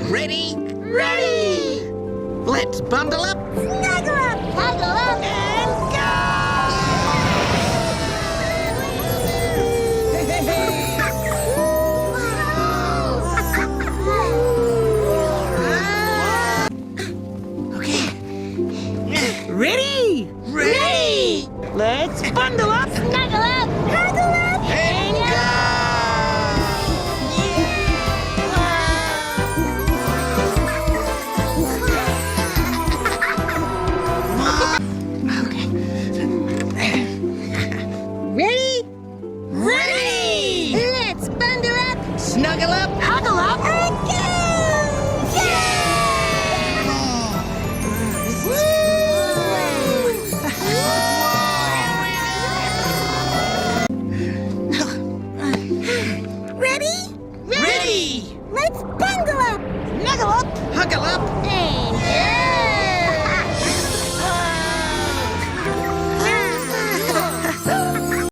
Ready? Ready! Let's bundle up, Snuggle up! Huggle up! and go! Okay. Ready? Ready! Let's bundle up, Snuggle up! Huggle up! and go! Ready? Ready! Let's bundle up! Snuggle up, Huggle up! And go! Ready? ready! Let's bundle up! Snuggle up! Huggle up,